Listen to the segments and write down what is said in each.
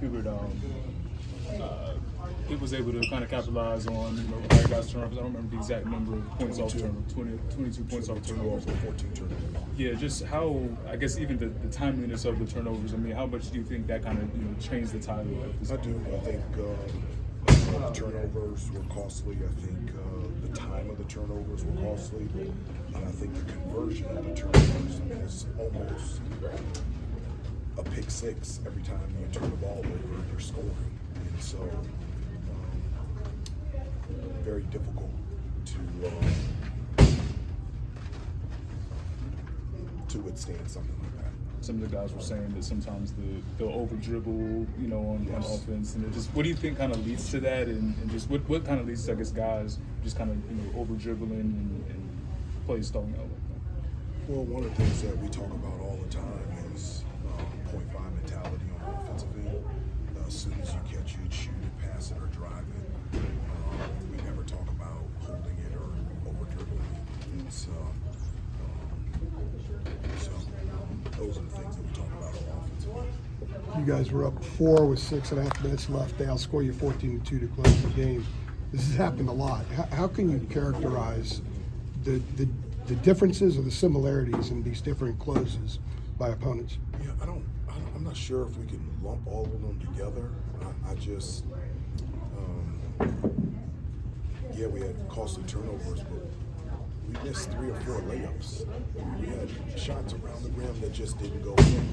Hubert, he was able to kind of capitalize on, other guys' turnovers. I don't remember the exact number of points off turnover, 22 points off turnovers. 14 turnovers. Yeah, just how, I guess, even the timeliness of the turnovers. I mean, how much do you think that kind of, changed the tide of this? I do. I think the turnovers were costly. I think the time of the turnovers were costly. And I think the conversion of the turnovers is almost a pick six every time you turn the ball over and you're scoring. And so, very difficult to withstand something like that. Some of the guys were saying that sometimes they'll over dribble, on offense, and just what do you think kind of leads to that, and just what kind of leads to, I guess, guys just kind of over dribbling and plays stalling out like that? Well, one of the things that we talk about all the time is 0.5 mentality on the offensive end. As soon as you catch it, shoot it, pass it, or drive it. We never talk about holding it or over dribbling it. And so those are the things that we talk about on offense. You guys were up 4 with 6.5 minutes left. They outscore you 14-2 to close the game. This has happened a lot. How can you characterize the differences or the similarities in these different closes by opponents? Yeah, I'm not sure if we can lump all of them together. I just, we had costly turnovers, but we missed 3 or 4 layups. We had shots around the rim that just didn't go in.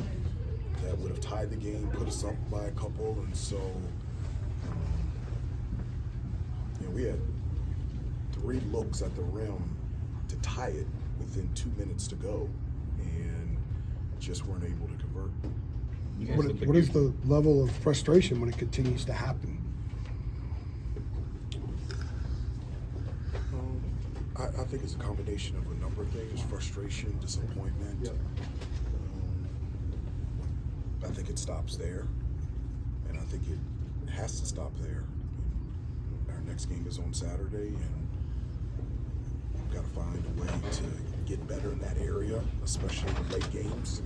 That would have tied the game, put us up by a couple, and so we had 3 looks at the rim to tie it within 2 minutes to go, and just weren't able to convert. What is the level of frustration when it continues to happen? I think it's a combination of a number of things: frustration, disappointment. Yep. I think it stops there, and I think it has to stop there. Our next game is on Saturday, and we've got to find a way to get better in that area, especially in the late games.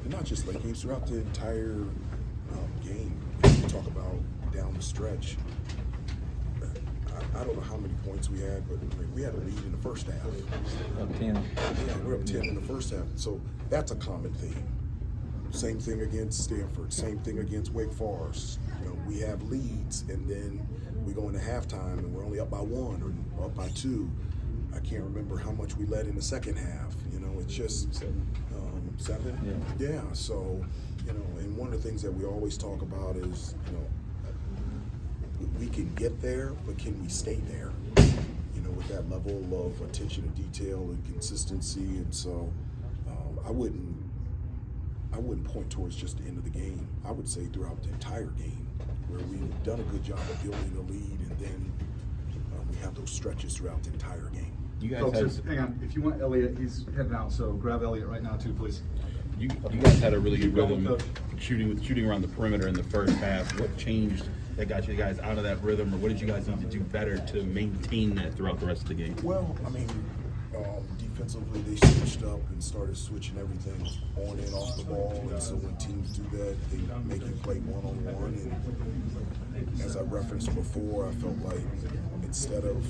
And not just late games, throughout the entire game. We talk about down the stretch. I don't know how many points we had, but we had a lead in the first half. Up 10. Yeah, we're up 10 in the first half. So that's a common theme. Same thing against Stanford. Same thing against Wake Forest. We have leads, and then we go into halftime, and we're only up by 1 or up by 2. I can't remember how much we led in the second half. It's just 7. Yeah. So, and one of the things that we always talk about is, we can get there, but can we stay there? With that level of attention to detail and consistency. And so, I wouldn't point towards just the end of the game. I would say throughout the entire game, where we've done a good job of building the lead, and then we have those stretches throughout the entire game. You guys Folks, just hang on. If you want Elliot, he's heading out, so grab Elliot right now too, please. You guys had a really good rhythm shooting around the perimeter in the first half. What changed that got you guys out of that rhythm, or what did you guys need to do better to maintain that throughout the rest of the game? Well, defensively they switched up and started switching everything on and off the ball, and so when teams do that, they make you play one-on-one. And as I referenced before, I felt like instead of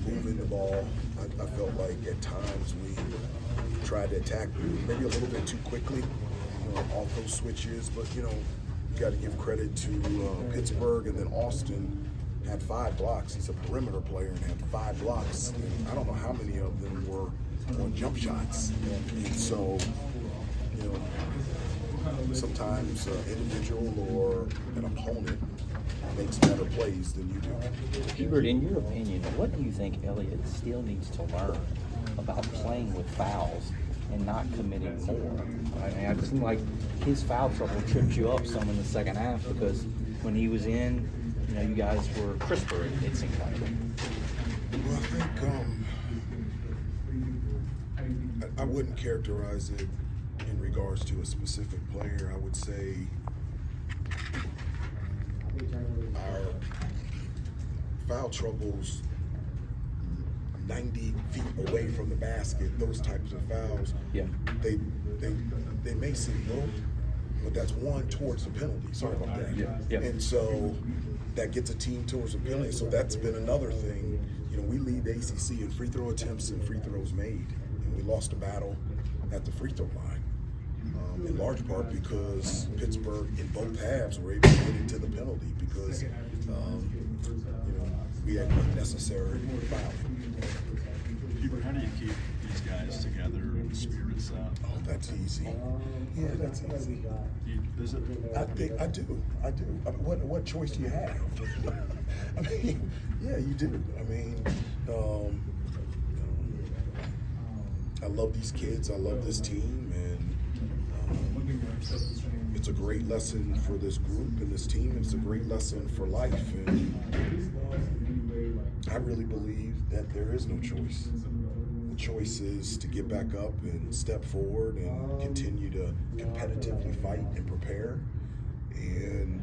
moving the ball, I felt like at times we tried to attack maybe a little bit too quickly, off those switches. But you got to give credit to Pittsburgh, and then Austin had 5 blocks. He's a perimeter player and had 5 blocks. And I don't know how many of them were on jump shots. And so, sometimes an individual or an opponent makes better plays than you do. Hubert, in your opinion, what do you think Elliot still needs to learn about playing with fouls and not committing more? It seemed like his foul trouble tripped you up some in the second half, because when he was in, you guys were crisper, it seemed like. Well, I think I wouldn't characterize it in regards to a specific player. I would say our foul troubles 90 feet away from the basket, those types of fouls, they may seem low, but that's one towards the penalty. Sorry about that. Yeah. And so that gets a team towards the penalty. So that's been another thing. You know, we lead the ACC in free throw attempts and free throws made, and we lost a battle at the free throw line. In large part because Pittsburgh in both halves were able to get into the penalty because we had unnecessary fouling. Hubert, how do you keep these guys together and spirits up? Oh, that's easy. Yeah, that's easy. Is it? I think I do. I mean, what choice do you have? I mean, yeah, you do. I mean, I love these kids. I love this team, and it's a great lesson for this group and this team. And it's a great lesson for life. And I really believe that there is no choice. The choice is to get back up and step forward and continue to competitively fight and prepare and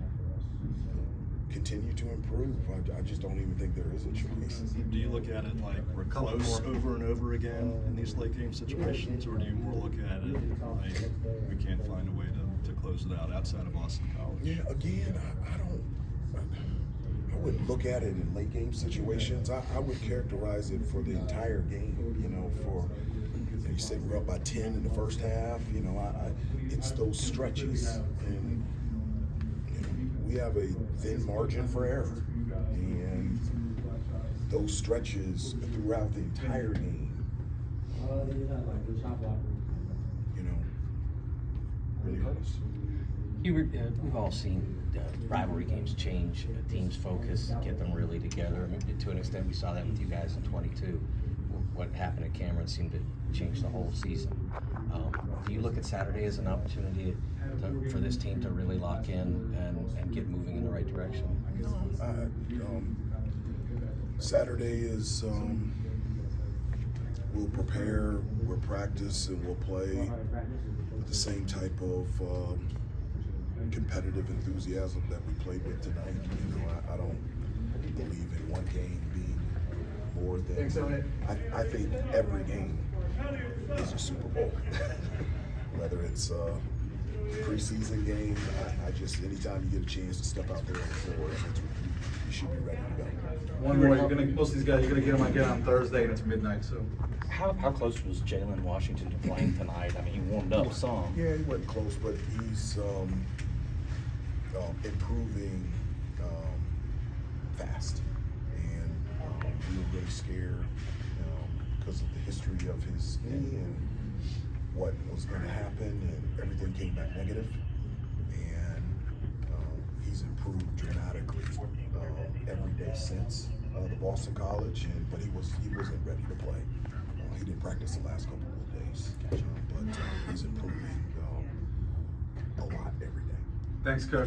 continue to improve. I just don't even think there is a choice. Do you look at it like we're close over and over again in these late game situations, or do you more look at it like we can't find a way to close it out outside of Boston College? Yeah, again, I wouldn't look at it in late game situations. I would characterize it for the entire game. You know, you said we're up by 10 in the first half. You know, it's those stretches, and we have a thin margin for error, and those stretches throughout the entire game, really hurt us. Hubert, we've all seen rivalry games change teams' focus, get them really together. I mean, to an extent, we saw that with you guys in 22. What happened at Cameron seemed to change the whole season. Do you look at Saturday as an opportunity for this team to really lock in and get moving in the right direction? Saturday is we'll prepare, we'll practice, and we'll play with the same type of competitive enthusiasm that we played with tonight. You know, I don't believe in one game being more than. I think every game is a Super Bowl. Whether it's a preseason game, I just anytime you get a chance to step out there on the floor, you should be ready to go. One more. Most of these guys, you're gonna get them again on Thursday, and it's midnight. So, How close was Jalen Washington to playing tonight? I mean, he warmed up some. Yeah, he wasn't close, but he's improving fast, and we were really scared because of the history of his knee and what was going to happen, and everything came back negative, and he's improved dramatically every day since the Boston College, but he wasn't ready to play. He didn't practice the last couple of days, but he's improving a lot every day. thanks, Coach.